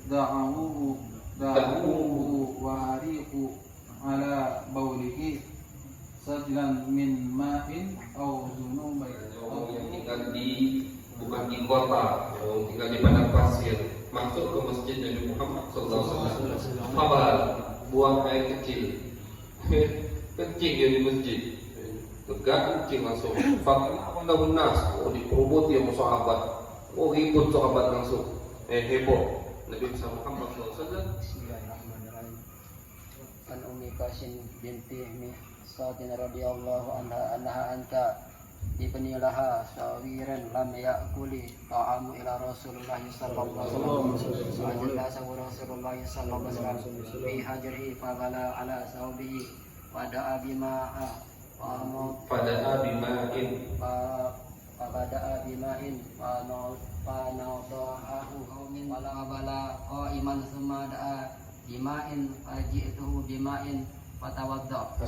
da'uhu da'uhu wa hariqu ala baulihi sajlan min ma'in aw zunubai. Yang tinggal di bukan di kota, yang tinggal di padang pasir, masuk ke masjid Nabi Muhammad SAW. Apa? Buang air kecil, kencing di masjid, tegak kencing langsung. Fakta nas, diperoboti sama sahabat, ribut sahabat langsung, heboh. Nabi Muhammad SAW. Bismillahirrahmanirrahim. An Ummi Qasim binti Mihsatin radhiyallahu anha anta ibni laha sawiran lam ya'kuli ta'amu ila Rasulullah sallallahu alaihi wasallam. Ajalla sawu Rasulullah sallallahu alaihi wasallam fi hajrihi faghala ala sawbihi wa da'a bima'a Pada bima'in Fabada'a bima'in fanadahahu qaumin wala bala qaiman summa da'a bima'in faji'tuhu bima'in fatawadda.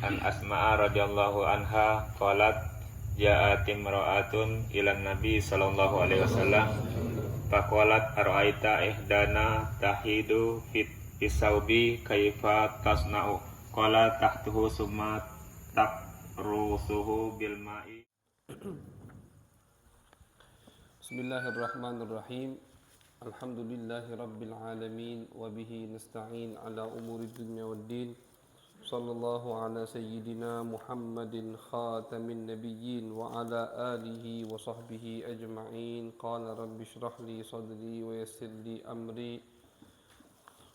An Asma'a radhiyallahu anha qalat ja'at imra'atun ila Nabi sallallahu alaihi wasallam faqalat ara'aita ihdana tahidu fit bisaubi kaifa tasna'u qala tahtuhu summa taqrusuhu bil ma'i. Bismillahirrahmanirrahim. Alhamdulillahi rabbil alamin wa bihi nasta'in ala umuri dunya waddin. Sallallahu ala sayyidina Muhammadin khatamin nabiyyin wa ala alihi wa sahbihi ajma'in. Qala rabbi shrah li sadri wa yassir li amri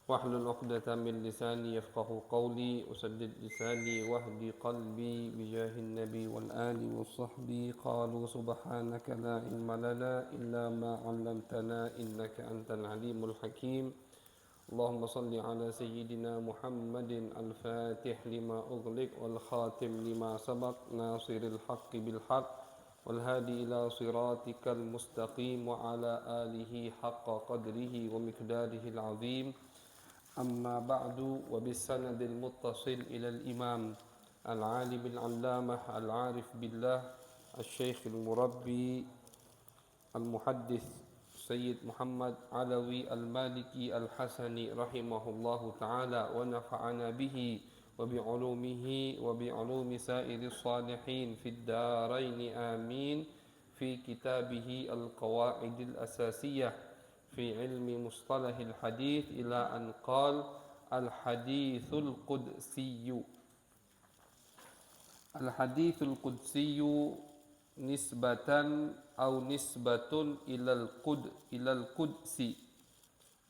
wahlul 'uqdatam min lisani yafqahu qawli usaddid lisani wahdi qalbi bijahin nabi wal ali was sahbi. Qalu subhanaka la ilma lana illa ma 'allamtana innaka antal alimul hakim. Allahumma salli ala sayyidina Muhammadin al-fatih lima ughliq wal khatim lima sabaq nasiril haqqi bil haqq wal hadi ila siratikal mustaqim wa ala alihi haqqa qadrihi wa miqdarihi al-azim. Amma ba'du, wa bis sanadil muttasil ila al-imam al-alim al-allamah al-arif billah al-syaikh al-murabbi al-muhaddith Sayyid Muhammad Alawi Al-Maliki Al-Hasani rahimahullahu ta'ala wa nafa'ana bihi wa bi'ulumihi wa bi'ulumi sa'iris salihin fid daraini amin fi kitabihi Al-Qawa'idil Asasiyah fi ilmi mustalahil hadith ila an qal Al-Hadithul Qudsiyyu. Al-Hadithul Qudsiyyu nisbatan au nisbatun ilal qudsi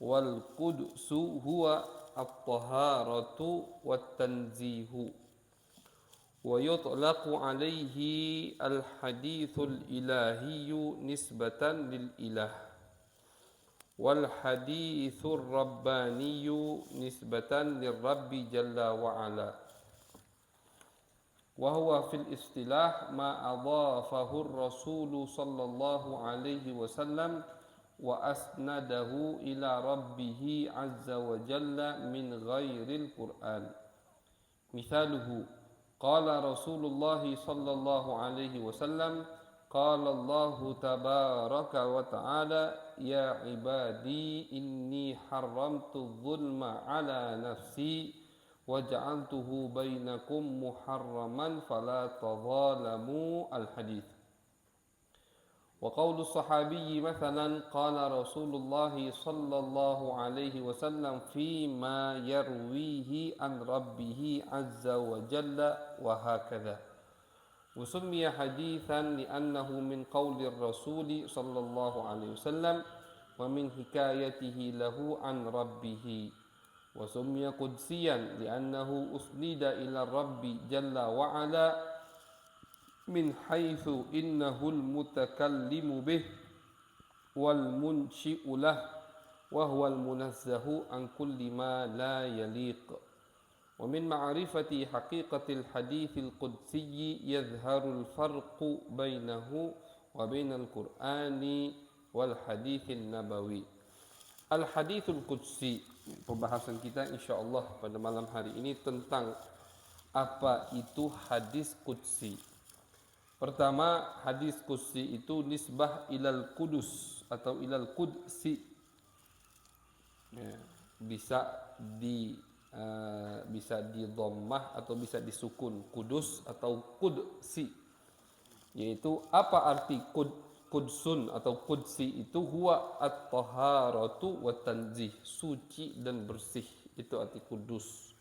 wal qudsu huwa at-taharatu wat tanzihu wa yutlaqu alayhi al hadithul ilahiyyu nisbatan lil ilah wal hadithur rabbaniyyu nisbatan lir rabbi jalla wa ala. Wa fil istilah ma adhafahu ar-rasul sallallahu alaihi wasallam wa asnadahu ila rabbih azza wa jalla min ghairil Qur'an. Mithaluhu qala Rasulullah sallallahu alaihi wasallam qala Allah tabaraka wa ta'ala ya ibadi inni haramtu dhulma ala nafsi waja'altuhu bainakum muharraman fala tadhalamu. Al-hadith. Wa qawlu sahabiyyi mathalan qala Rasulullah sallallahu alaihi wasallam fi ma yarwihi an rabbih azza wa jalla wa hakadha. Wa summiya hadithan li'annahu min qawli ar-rasul sallallahu alaihi wasallam wa min hikayatihi lahu an rabbih. Wa summiya qudsiyan li'annahu usnida ila rabbi jalla wa ala min haitsu innahu al-mutakallimu bih wal munshi'u lah wa huwa al-munazzahu an kulli ma la yaliq. Wa min ma'rifati haqiqatil hadithil qudsi yadhharu al-farqu bainahu wa bainal Qur'ani wal hadithil nabawi. Al-hadithul qudsi, pembahasan kita insyaallah pada malam hari ini tentang Apa itu hadis qudsi? Pertama, hadis qudsi itu nisbah ilal kudus atau ilal qudsi. Ya, bisa di dhammah atau bisa disukun, kudus atau qudsi. Yaitu apa arti kudsun atau qudsi itu? Huwa at-taharatu wa tanzih, suci dan bersih, itu arti kudus.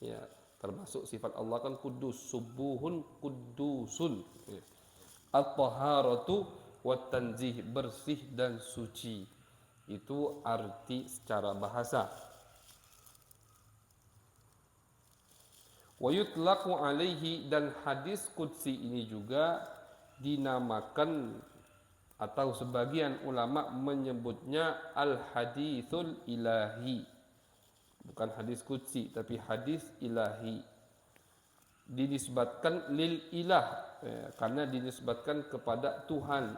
Ya, termasuk sifat Allah kan kudus, subuhun kudusun. Ya. At-taharatu wa tanzih, bersih dan suci. Itu arti secara bahasa. Wa yutlaqu alaihi, dan hadis qudsi ini juga dinamakan atau sebagian ulama menyebutnya al-hadithul ilahi. Bukan hadis qudsi tapi hadis ilahi. Dinisbatkan lil ilah, karena dinisbatkan kepada Tuhan.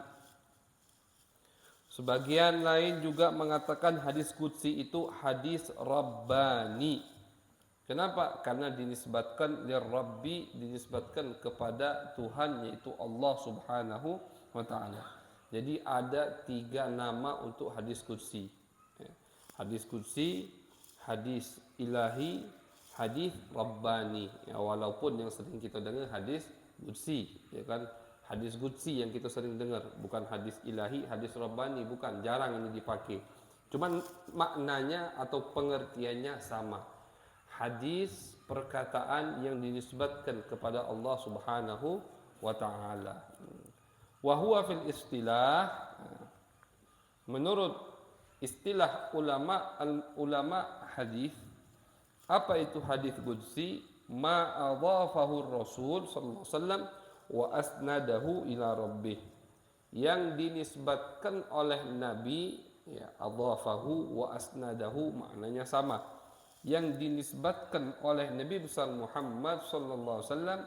Sebagian lain juga mengatakan hadis qudsi itu hadis rabbani. Kenapa? Karena dinisbatkan lirabbi, dinisbatkan kepada Tuhan, yaitu Allah Subhanahu wa ta'ala. Jadi ada 3 nama untuk hadis qudsi. Hadis qudsi, hadis ilahi, hadis rabbani. Ya, walaupun yang sering kita dengar hadis qudsi, ya kan? Hadis qudsi yang kita sering dengar, bukan hadis ilahi, hadis rabbani, bukan, jarang ini dipakai. Cuman maknanya atau pengertiannya sama. Hadis, perkataan yang dinisbatkan kepada Allah Subhanahu wa ta'ala. Wa huwa fil istilah, menurut istilah ulama hadis, apa itu hadis qudsi? Ma adhafahu Rasul sallallahu alaihi wasallam wa asnadahu ila rabbih, yang dinisbatkan oleh Nabi, ya, adhafahu wa asnadahu maknanya sama, yang dinisbatkan oleh Nabi besar Muhammad sallallahu alaihi wasallam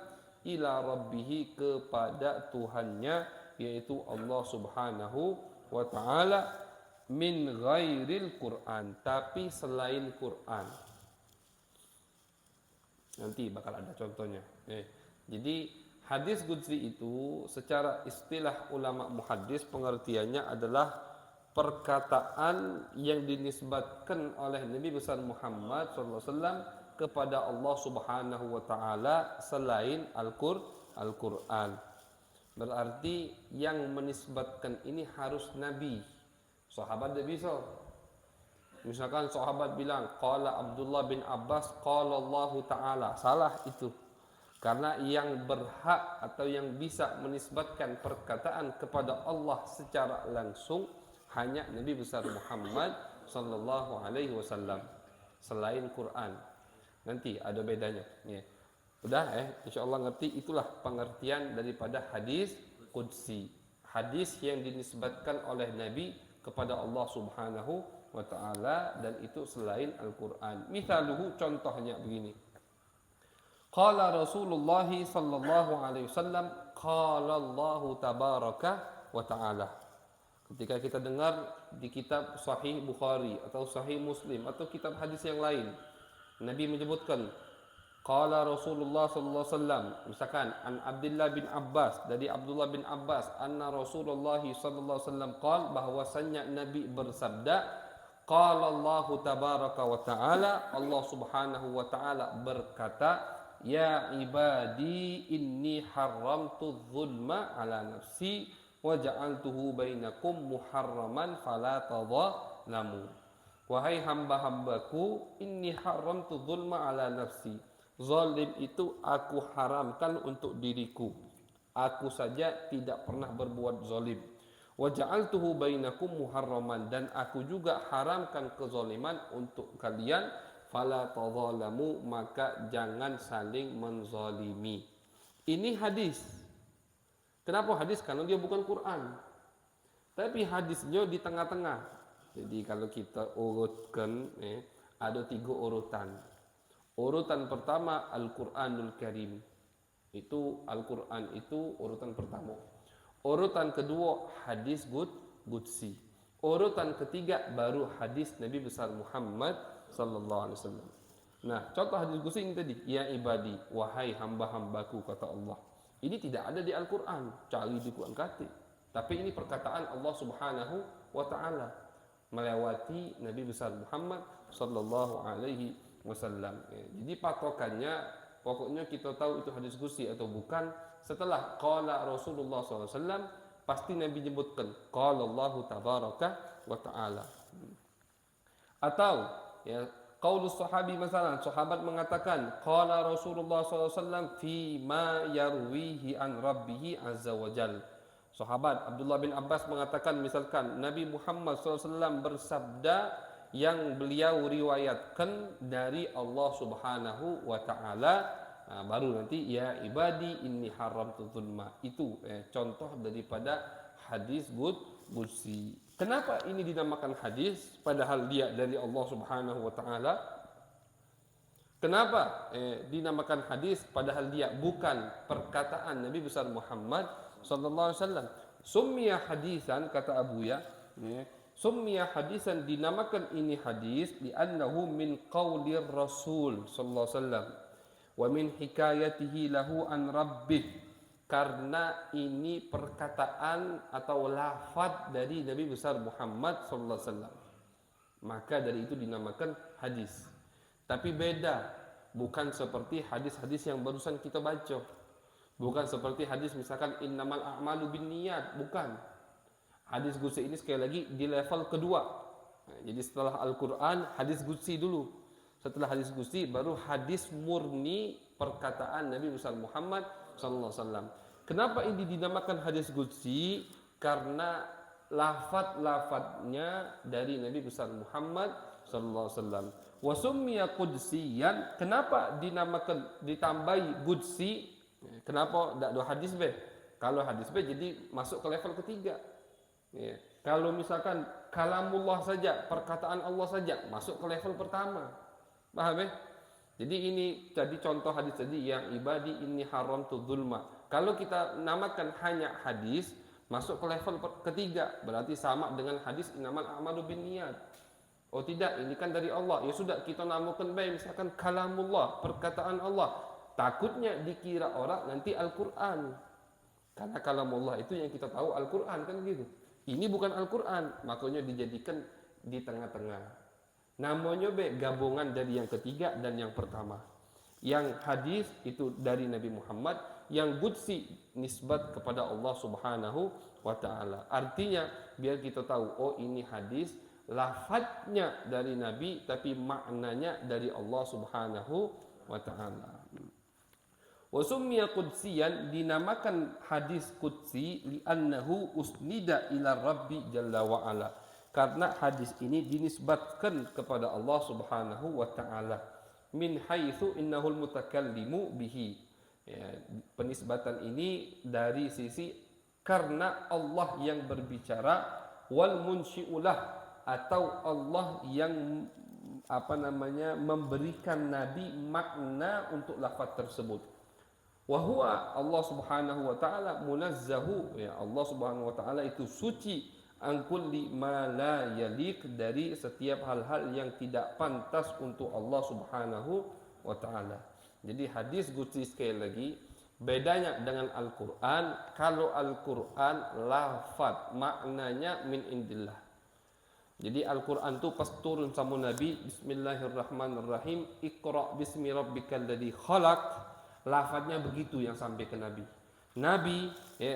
ila rabbih, kepada Tuhannya, yaitu Allah Subhanahu wa taala, min ghairil Quran, tapi selain Quran. Nanti bakal ada contohnya. Jadi hadis qudsi itu secara istilah ulama muhaddis pengertiannya adalah perkataan yang dinisbatkan oleh Nabi besar Muhammad SAW kepada Allah Subhanahu wa taala selain Al-Qur'an. Berarti yang menisbatkan ini harus Nabi. Sahabat tidak bisa. Misalkan sahabat bilang qala Abdullah bin Abbas qala Allah taala, salah itu. Karena yang berhak atau yang bisa menisbatkan perkataan kepada Allah secara langsung hanya Nabi besar Muhammad sallallahu alaihi wasallam, selain Quran. Nanti ada bedanya. Ya. Udah insyaallah ngerti, itulah pengertian daripada hadis qudsi. Hadis yang dinisbatkan oleh Nabi kepada Allah Subhanahu wa taala, dan itu selain Al-Qur'an. Misaluhu, contohnya begini. Qala Rasulullah sallallahu alaihi wasallam, qala Allah tabaraka wa taala. Ketika kita dengar di kitab Sahih Bukhari atau Sahih Muslim atau kitab hadis yang lain, Nabi menyebutkan qala Rasulullah sallallahu alaihi wasallam, misalkan an Abdullah bin Abbas, dari Abdullah bin Abbas, anna Rasulullah sallallahu alaihi wasallam qala, bahwasanya Nabi bersabda, qala Allah tabaraka wa taala, Allah Subhanahu wa taala berkata, ya ibadi inni haramtu dzulma ala nafsi wa ja'altuhu bainakum muharraman fala tadhalamu. Wahai hamba-hambaku, inni haramtu dzulma ala nafsi, zalim itu aku haramkan untuk diriku, aku saja tidak pernah berbuat zalim. Wa ja'altuhu bainakum muharraman, dan aku juga haramkan kezaliman untuk kalian, fala tadhalamu, maka jangan saling menzalimi. Ini hadis. Kenapa hadis? Karena dia bukan Quran, tapi hadisnya di tengah-tengah. Jadi kalau kita urutkan, ada 3 urutan. Urutan pertama Al-Quranul Karim, itu Al-Quran itu urutan pertama. Urutan kedua hadis qudsi. Urutan ketiga baru hadis Nabi besar Muhammad sallallahu alaihi wasallam. Nah, contoh hadis qudsi ini tadi, ya ibadi, wahai hamba-hambaku, kata Allah. Ini tidak ada di Al-Quran, cari di Quran kata. Tapi ini perkataan Allah Subhanahu wa taala melewati Nabi besar Muhammad sallallahu alaihi wasallam. Jadi patokannya pokoknya kita tahu itu hadis qudsi atau bukan setelah qala Rasulullah sallallahu alaihi wasallam, pasti Nabi menyebutkan qala Allah tabaraka wa taala. Atau ya qaulus sahabi masalah sahabat mengatakan qala Rasulullah sallallahu alaihi wasallam fi ma yarwihi an rabbih azza wa jalla. Sahabat Abdullah bin Abbas mengatakan misalkan Nabi Muhammad SAW bersabda yang beliau riwayatkan dari Allah Subhanahu wa taala, baru nanti ya ibadi inni haramtu dzulma. Itu contoh daripada hadis qudsi. Kenapa ini dinamakan hadis padahal dia dari Allah Subhanahu wa taala? Kenapa dinamakan hadis padahal dia bukan perkataan Nabi besar Muhammad sallallahu alaihi wasallam? Summiya hadisan, kata Abuya, summiya hadisan, dinamakan ini hadis li'annahu min qaulir Rasul sallallahu alaihi wasallam wa min hikayatihi lahu an rabbih, karena ini perkataan atau lafaz dari Nabi besar Muhammad sallallahu alaihi wasallam. Maka dari itu dinamakan hadis. Tapi beda, bukan seperti hadis-hadis yang barusan kita baca. Bukan seperti hadis misalkan innamal a'malu binniyat, bukan. Hadis qudsi ini sekali lagi di level kedua. Jadi setelah Al-Qur'an hadis qudsi dulu. Setelah hadis qudsi baru hadis murni perkataan Nabi besar Muhammad sallallahu alaihi wasallam. Kenapa ini dinamakan hadis qudsi? Karena lafaz-lafaznya dari Nabi besar Muhammad sallallahu alaihi wasallam. Wa summiya qudsiyan, kenapa dinamakan ditambahi qudsi? Kenapa tidak dua hadis B? Kalau hadis B jadi masuk ke level ketiga. Ya. Kalau misalkan kalamullah saja, perkataan Allah saja, masuk ke level pertama. Paham ya? Jadi ini jadi contoh hadis tadi yang ibadi inni haramtu dzulma. Kalau kita namakan hanya hadis, masuk ke level ketiga, berarti sama dengan hadis innamal a'malu binniyat. Oh tidak, ini kan dari Allah. Ya sudah, kita namakan baik misalkan kalamullah, perkataan Allah. Takutnya dikira orang nanti Al-Quran. Karena kalamullah itu yang kita tahu Al-Quran kan gitu. Ini bukan Al-Quran, makanya dijadikan di tengah-tengah. Namanya gabungan dari yang ketiga dan yang pertama. Yang hadis itu dari Nabi Muhammad, yang qudsi nisbat kepada Allah Subhanahu wa taala. Artinya biar kita tahu, oh ini hadis lafadznya dari Nabi tapi maknanya dari Allah Subhanahu wa taala. Wa summiya qudsiyan, dinamakan hadis qudsi li'annahu usnida ila Rabbi jalla wa ala. Karena hadis ini dinisbatkan kepada Allah Subhanahu wa taala. Min haitsu innahul mutakallimu bihi. Ya, penisbatan ini dari sisi karena Allah yang berbicara, wal munsyi'ulah, atau Allah yang memberikan Nabi makna untuk lafaz tersebut. Wahwa Allah Subhanahu wa taala munazzahu, ya Allah Subhanahu wa taala itu suci an kulli ma la yaliq, dari setiap hal-hal yang tidak pantas untuk Allah Subhanahu wa taala. Jadi hadis qudsi sekali lagi bedanya dengan Al-Qur'an, kalau Al-Qur'an lafaz maknanya min indillah. Jadi Al-Qur'an itu pas turun sama Nabi, bismillahirrahmanirrahim, iqra bismi rabbikal ladzi khalaq. Lafadznya begitu yang sampai ke Nabi. Nabi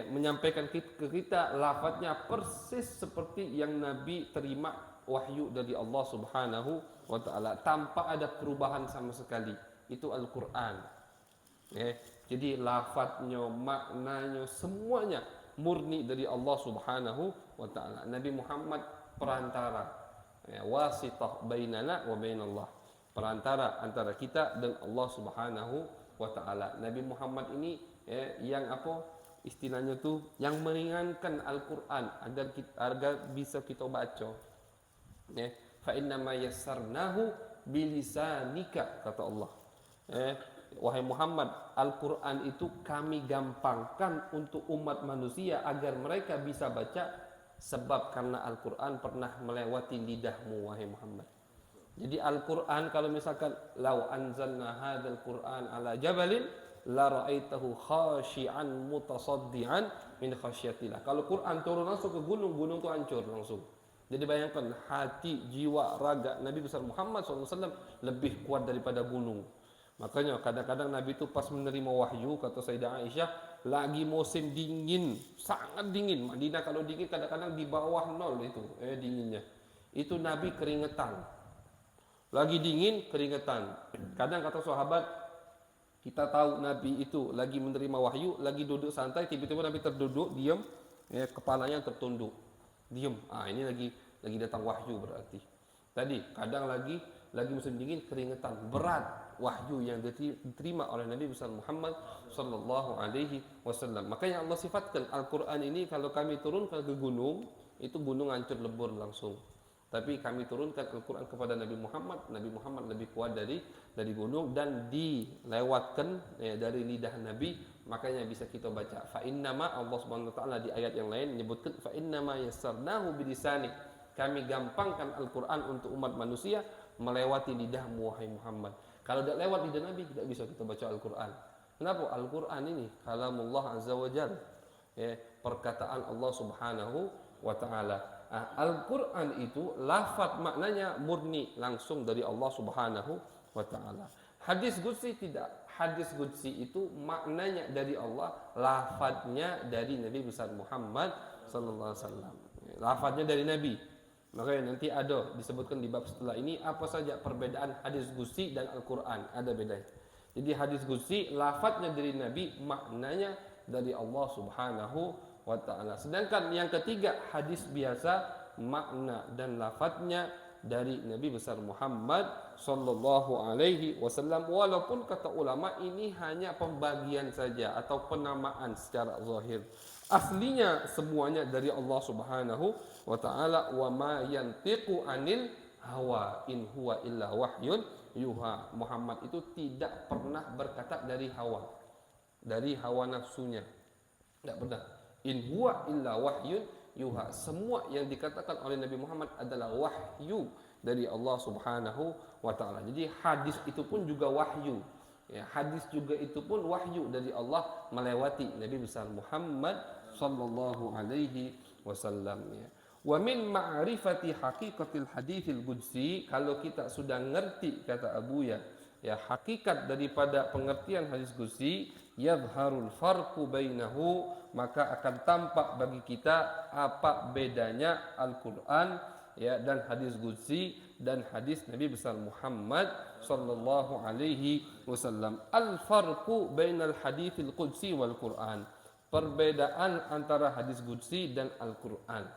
menyampaikan ke kita lafadznya persis seperti yang Nabi terima wahyu dari Allah Subhanahu wa taala, tanpa ada perubahan sama sekali. Itu Al-Qur'an. Jadi lafadznya, maknanya, semuanya murni dari Allah Subhanahu wa taala. Nabi Muhammad perantara, wasithah bainana wa bainallah, perantara antara kita dan Allah Subhanahu wa ta'ala. Nabi Muhammad ini yang istilahnya tuh yang meringankan Al-Quran agar bisa kita baca. Fa inna ma yassarnahu bilisanika, kata Allah. Wahai Muhammad, Al-Quran itu kami gampangkan untuk umat manusia agar mereka bisa baca, sebab karena Al-Quran pernah melewati lidahmu wahai Muhammad. Jadi Al-Quran kalau misalkan lau anzalna hadzal Quran ala jabalin la ra'aitahu khashi'an mutasaddian min khasyatillah. Kalau Quran turun langsung ke gunung, gunung itu hancur langsung. Jadi bayangkan hati, jiwa, raga Nabi besar Muhammad SAW lebih kuat daripada gunung. Makanya kadang-kadang Nabi itu pas menerima wahyu, kata Sayyidah Aisyah, lagi musim dingin, sangat dingin. Madinah kalau dingin kadang-kadang di bawah nol itu dinginnya. Itu Nabi keringetan. Lagi dingin, keringetan. Kadang kata sahabat, kita tahu Nabi itu lagi menerima wahyu, lagi duduk santai, tiba-tiba Nabi terduduk, diam, kepalanya tertunduk, diam. Ini lagi datang wahyu berarti. Tadi kadang lagi musim dingin, keringetan, berat wahyu yang diterima oleh Nabi besar Muhammad sallallahu alaihi wasallam. Makanya Allah sifatkan Al-Qur'an ini kalau kami turunkan ke gunung, itu gunung hancur lebur langsung. Tapi kami turunkan Al-Quran kepada Nabi Muhammad lebih kuat dari gunung dan dilewatkan dari lidah Nabi, makanya bisa kita baca. Fa innama, Allah Subhanahu wa taala di ayat yang lain menyebutkan fa innama yassarnahu bilisanik. Kami gampangkan Al-Quran untuk umat manusia melewati lidahmu wahai Muhammad. Kalau tidak lewat lidah Nabi tidak bisa kita baca Al-Quran. Kenapa? Al-Quran ini kalamullah azza wa jalla, perkataan Allah Subhanahu wa taala. Al-Quran itu lafaz maknanya murni langsung dari Allah Subhanahu wa taala. Hadis qudsi tidak. Hadis qudsi itu maknanya dari Allah, lafaznya dari Nabi besar Muhammad sallallahu alaihi wasallam. Lafaznya dari Nabi. Makanya nanti ada disebutkan di bab setelah ini apa saja perbedaan hadis qudsi dan Al-Quran, ada bedanya. Jadi hadis qudsi lafaznya dari Nabi, maknanya dari Allah Subhanahu wa ta'ala. Sedangkan yang ketiga hadis biasa, makna dan lafadznya dari Nabi besar Muhammad sallallahu alaihi wasallam. Walaupun kata ulama ini hanya pembagian saja atau penamaan secara zahir. Aslinya semuanya dari Allah Subhanahu wa ta'ala. Wa ma yantiqu anil hawa in huwa illa wahyun yuha. Muhammad itu tidak pernah berkata dari hawa nafsunya. Tidak pernah. In huwa illa wahyun yuha. Semua yang dikatakan oleh Nabi Muhammad adalah wahyu dari Allah Subhanahu wa taala. Jadi hadis itu pun juga wahyu. Hadis juga itu pun wahyu dari Allah melewati Nabi besar Muhammad sallallahu alaihi wasallam. Wa min ma'rifati haqiqatil haditsil qudsi, kalau kita sudah ngerti kata Abuya, hakikat daripada pengertian hadis qudsi, yadhharul farqu bainahu, maka akan tampak bagi kita apa bedanya Al-Quran dan hadis qudsi dan hadis Nabi besar Muhammad sallallahu alaihi wasallam. Al-farqu bainal haditsil qudsi wal Quran, perbedaan antara hadis qudsi dan Al-Quran.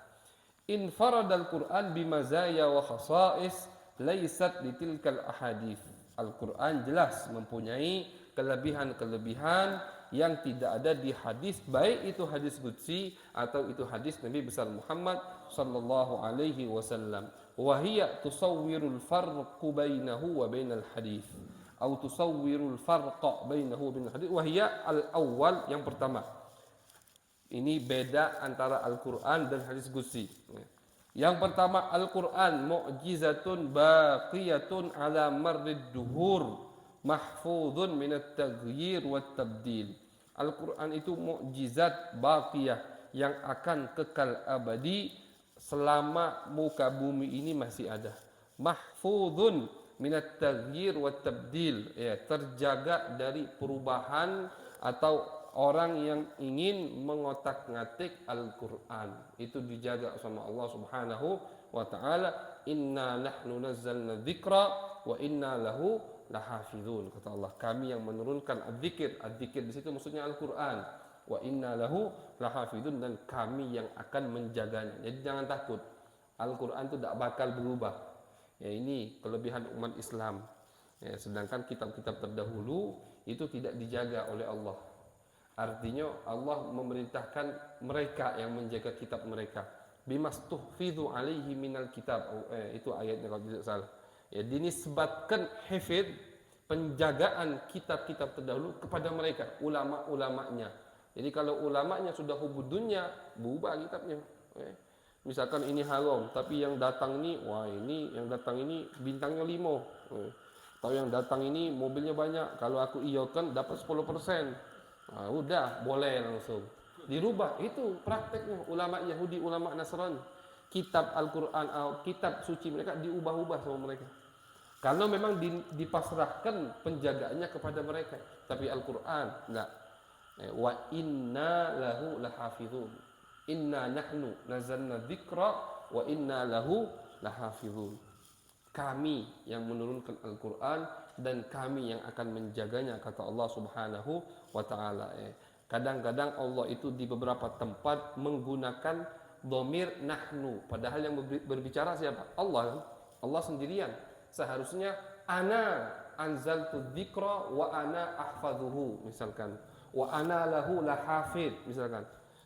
Infaradal Quran bimazaya wa khasais laysat litilkal ahadits. Al-Quran jelas mempunyai kelebihan-kelebihan yang tidak ada di hadis, baik itu hadis qudsi atau itu hadis Nabi besar Muhammad sallallahu alaihi wasallam. Wa hiya tusawwirul farqa bainahu wa bainal hadis, atau tusawwirul farqa bainahu wa bainal hadis. Wa hiya al-awwal, yang pertama. Ini beda antara Al-Quran dan hadis qudsi. Yang pertama, Al-Quran mu'jizatun baqiyatun ala marrid duhur, mahfudun minat taghyir wa tabdil. Al-Quran itu mukjizat baqiyah yang akan kekal abadi selama muka bumi ini masih ada. Mahfudun minat taghyir wa tabdil, terjaga dari perubahan atau orang yang ingin mengotak-ngatik Al-Quran. Itu dijaga sama Allah Subhanahu wa ta'ala. Inna nahnu nazzalna dzikra wa inna lahu lahafizun. Kata Allah, kami yang menurunkan adzikir. Adzikir di situ maksudnya Al-Quran. Wa inna lahu lahafizun, dan kami yang akan menjaganya. Jadi jangan takut. Al-Quran itu tidak bakal berubah. Ini kelebihan umat Islam. Sedangkan kitab-kitab terdahulu itu tidak dijaga oleh Allah. Artinya Allah memerintahkan mereka yang menjaga kitab mereka. Bimastuhfidhu alaihi minal kitab. Itu ayatnya kalau tidak salah. Dinisbatkan hifid, penjagaan kitab-kitab terdahulu kepada mereka, ulama-ulamanya. Jadi kalau ulamanya sudah hubud dunya, berubah kitabnya. Misalkan ini haram, tapi yang datang ini, wah ini yang datang ini bintangnya 5. Atau yang datang ini mobilnya banyak, kalau aku iyakan dapat 10%. Nah, udah boleh langsung. Dirubah, itu prakteknya ulama Yahudi, ulama Nasrani. Kitab Al-Quran, kitab suci mereka diubah-ubah sama mereka. Karena memang dipasrahkan penjagaannya kepada mereka. Tapi Al-Quran enggak. Wa inna lahu lahafizun. Inna nahnu nazzalna dzikra wa inna lahu lahafizun. Kami yang menurunkan Al-Quran dan kami yang akan menjaganya, kata Allah Subhanahu wa taala. Kadang-kadang Allah itu di beberapa tempat menggunakan dhamir nahnu, padahal yang berbicara siapa? Allah. Allah sendirian. Seharusnya ana anzaltu dzikra wa ana ahfazuhu misalkan, wa ana lahu lahafid misalkan.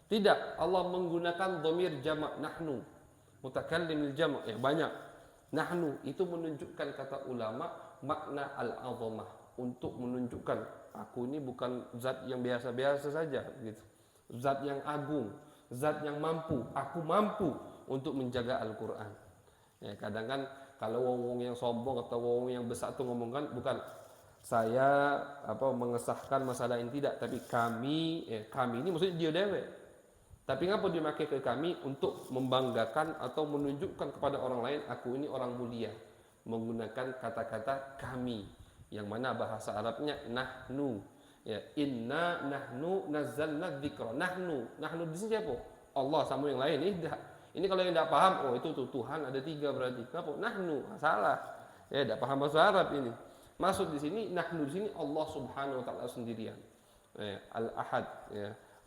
Tidak, Allah menggunakan dhamir jamak nahnu, mutakallim jamak banyak. Nahnu itu menunjukkan, kata ulama, makna al-azamah, untuk menunjukkan aku ini bukan zat yang biasa-biasa saja gitu. Zat yang agung, zat yang mampu, aku mampu untuk menjaga Al-Qur'an. Kadang kan kalau wong-wong yang sombong atau wong yang besar tuh ngomongkan bukan saya mengesahkan masalah ini, tidak, tapi kami ini maksudnya dia dewe. Tapi ngapa dia pakai ke kami? Untuk membanggakan atau menunjukkan kepada orang lain aku ini orang mulia, menggunakan kata-kata kami, yang mana bahasa Arabnya nahnu. Inna nahnu nazzalna dzikra. Nahnu di sini siapa? Allah sama yang lain. Ini kalau yang tidak paham, oh itu tuh Tuhan ada 3 berarti. Kenapa? Nahnu, salah. Tidak paham bahasa Arab ini. Maksud di sini nahnu di sini Allah Subhanahu wa taala sendirian. Al-Ahad,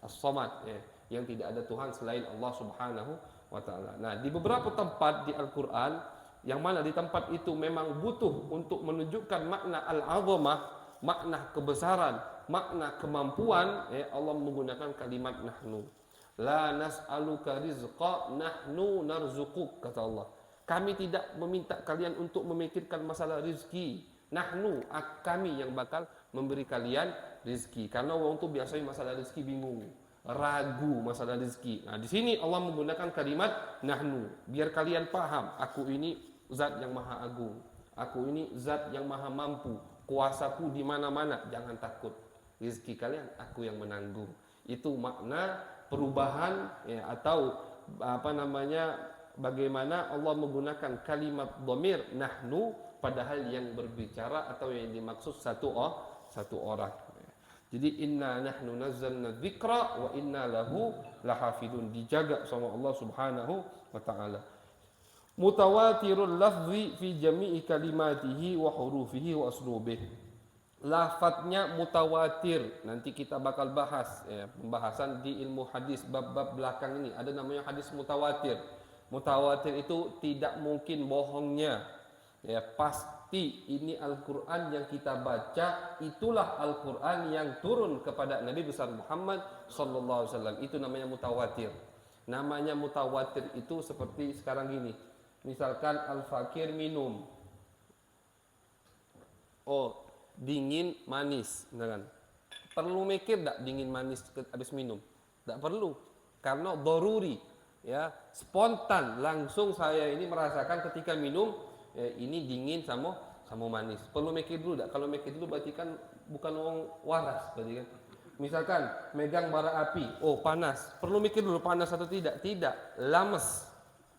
As-Samad, yang tidak ada Tuhan selain Allah Subhanahu wa taala. Nah, di beberapa tempat di Al-Qur'an, yang mana di tempat itu memang butuh untuk menunjukkan makna al-azamah, makna kebesaran, makna kemampuan, Allah menggunakan kalimat nahnu. La nas'aluka rizqa nahnu narzuquk, kata Allah. Kami tidak meminta kalian untuk memikirkan masalah rizki. Nahnu, kami yang bakal memberi kalian rizki. Karena orang itu biasanya masalah rizki bingung, ragu masalah rizki. Nah, di sini Allah menggunakan kalimat nahnu biar kalian paham, aku ini zat yang maha agung, aku ini zat yang maha mampu, kuasaku di mana-mana, jangan takut. Rizki kalian aku yang menanggung. Itu makna perubahan atau bagaimana Allah menggunakan kalimat dhamir nahnu padahal yang berbicara atau yang dimaksud satu orang. Jadi inna nahnu nazzalna dzikra wa inna lahu lahafidun, dijaga sama Allah Subhanahu wa taala. Mutawatirul lafzi fi jami'i kalimatihi wa hurufihi wa uslubihi. Lafadznya mutawatir. Nanti kita bakal bahas pembahasan di ilmu hadis bab-bab belakang ini. Ada namanya hadis mutawatir. Mutawatir itu tidak mungkin bohongnya. Pasti ini Al-Quran yang kita baca, itulah Al-Quran yang turun kepada Nabi besar Muhammad sallallahu alaihi wasallam. Itu namanya mutawatir. Namanya mutawatir itu seperti sekarang gini. Misalkan Al-Fakir minum. Oh, dingin manis, kan? Perlu mikir tak dingin manis habis minum? Tak perlu, karena daruri, spontan langsung saya ini merasakan ketika minum ini dingin sama manis. Perlu mikir dulu tak? Kalau mikir dulu berarti kan bukan orang waras, berarti kan. Misalkan megang bara api, oh panas, perlu mikir dulu panas atau tidak? Tidak, lames.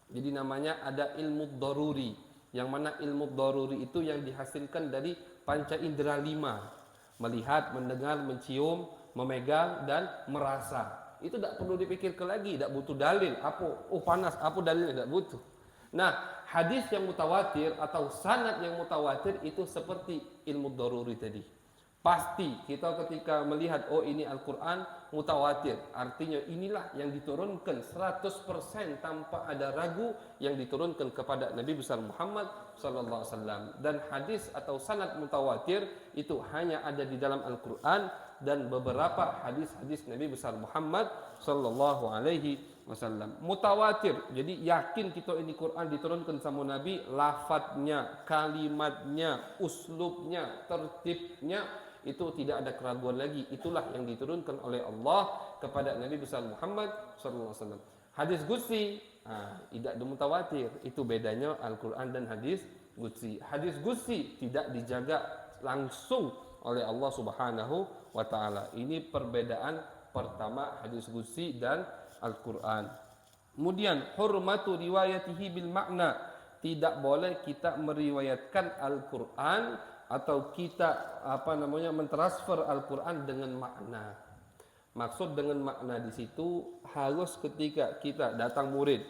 Jadi namanya ada ilmu daruri, yang mana ilmu daruri itu yang dihasilkan dari panca indera 5. Melihat, mendengar, mencium, memegang, dan merasa. Itu tidak perlu dipikirkan lagi, tidak butuh dalil. Apa? Oh panas, apa dalilnya? Tidak butuh. Nah, hadis yang mutawatir atau sanad yang mutawatir itu seperti ilmu daruri tadi. Pasti kita ketika melihat oh ini Al-Quran mutawatir, artinya inilah yang diturunkan 100% tanpa ada ragu yang diturunkan kepada Nabi besar Muhammad sallallahu alaihi wasallam. Dan hadis atau sanad mutawatir itu hanya ada di dalam Al-Quran dan beberapa hadis-hadis Nabi besar Muhammad sallallahu alaihi wasallam. Mutawatir, jadi yakin kita ini Quran diturunkan sama Nabi, lafadznya, kalimatnya, uslubnya, tertibnya, itu tidak ada keraguan lagi. Itulah yang diturunkan oleh Allah kepada Nabi besar Muhammad sallallahu alaihi wasallam. Hadis qudsi tidak mutawatir. Itu bedanya Al-Qur'an dan hadis qudsi. Hadis qudsi tidak dijaga langsung oleh Allah Subhanahu wa taala. Ini perbedaan pertama hadis qudsi dan Al-Qur'an. Kemudian hurmatu riwayatihi bil makna. Tidak boleh kita meriwayatkan Al-Qur'an atau kita mentransfer Al-Qur'an dengan makna. Maksud dengan makna di situ harus ketika kita datang murid,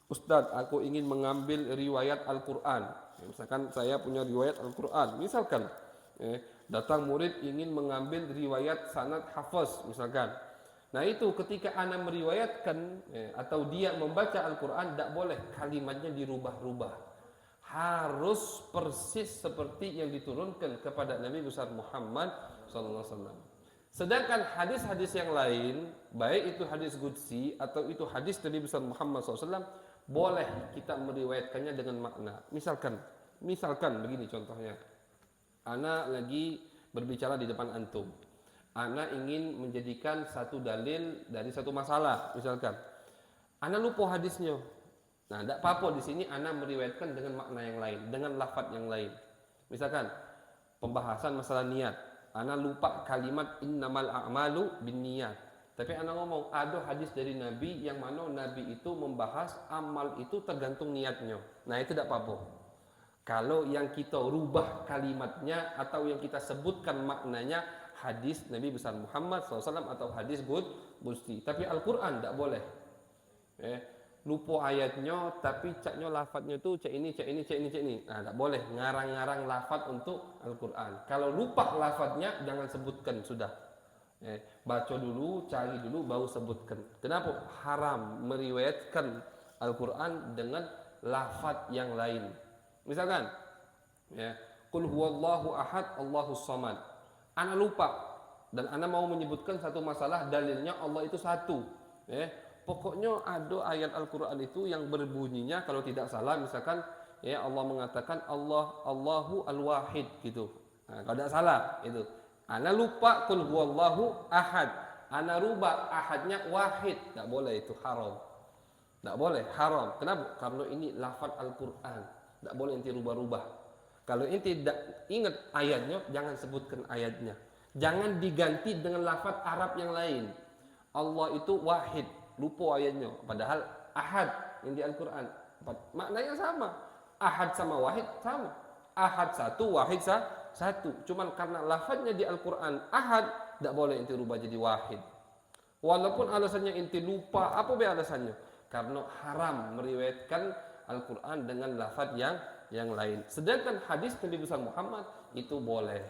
Ustadz, aku ingin mengambil riwayat Al-Qur'an. Misalkan saya punya riwayat Al-Qur'an, misalkan datang murid ingin mengambil riwayat sanad hafaz misalkan. Nah itu ketika ana meriwayatkan atau dia membaca Al-Qur'an, tidak boleh kalimatnya dirubah-rubah. Harus persis seperti yang diturunkan kepada Nabi besar Muhammad SAW. Sedangkan hadis-hadis yang lain, baik itu hadis qudsi atau itu hadis Nabi besar Muhammad SAW, boleh kita meriwayatkannya dengan makna. Misalkan begini contohnya. Ana lagi berbicara di depan antum. Ana ingin menjadikan satu dalil dari satu masalah, misalkan. Ana lupa hadisnya. Nah, tidak apa-apa di sini ana meriwayatkan dengan makna yang lain, dengan lafaz yang lain. Misalkan pembahasan masalah niat. Ana lupa kalimat innamal a'malu binniyat. Tapi ana ngomong ada hadis dari Nabi yang mana Nabi itu membahas amal itu tergantung niatnya. Nah, itu tidak apa-apa. Kalau yang kita rubah kalimatnya atau yang kita sebutkan maknanya hadis Nabi besar Muhammad SAW atau hadis qudsi. Tapi Al-Quran tidak boleh. Lupa ayatnya tapi caknya lafadznya tuh cak ini. Nah, tidak boleh ngarang-ngarang lafadz untuk Al-Quran. Kalau lupa lafadznya jangan sebutkan sudah. Baca dulu, cari dulu, baru sebutkan. Kenapa? Haram meriwayatkan Al-Quran dengan lafadz yang lain. Misalkan, Qul huwallahu ahad, Allahus samad. Ana lupa dan ana mau menyebutkan satu masalah dalilnya Allah itu satu. Pokoknya ada ayat Al-Quran itu yang berbunyinya kalau tidak salah misalkan Allah mengatakan Allahu al-wahid gitu. Nah, kalau tidak salah itu. Ana lupa qul huwallahu ahad. Ana rubah ahadnya wahid. Tidak boleh, itu haram. Tidak boleh, haram. Kenapa? Karena ini lafaz Al-Quran. Tidak boleh inti rubah-rubah. Kalau inti tidak ingat ayatnya, jangan sebutkan ayatnya. Jangan diganti dengan lafaz Arab yang lain. Allah itu wahid. Lupa ayatnya, padahal ahad yang di Al-Quran maknanya sama. Ahad sama wahid sama. Ahad satu, wahid satu. Cuman karena lafadznya di Al-Quran ahad, tidak boleh inti rubah jadi wahid. Walaupun alasannya inti lupa, apa be alasannya? Karena haram meriwayatkan Al-Quran dengan lafadz yang lain. Sedangkan hadis Nabi besar Muhammad itu boleh.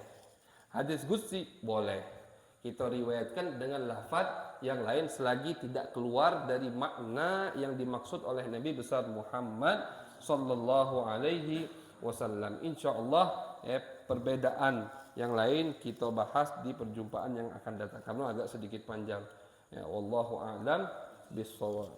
Hadis qudsi boleh kita riwayatkan dengan lafadz yang lain selagi tidak keluar dari makna yang dimaksud oleh Nabi besar Muhammad sallallahu alaihi wasallam. Insyaallah perbedaan yang lain kita bahas di perjumpaan yang akan datang karena agak sedikit panjang. Wallahu a'lam bishawab.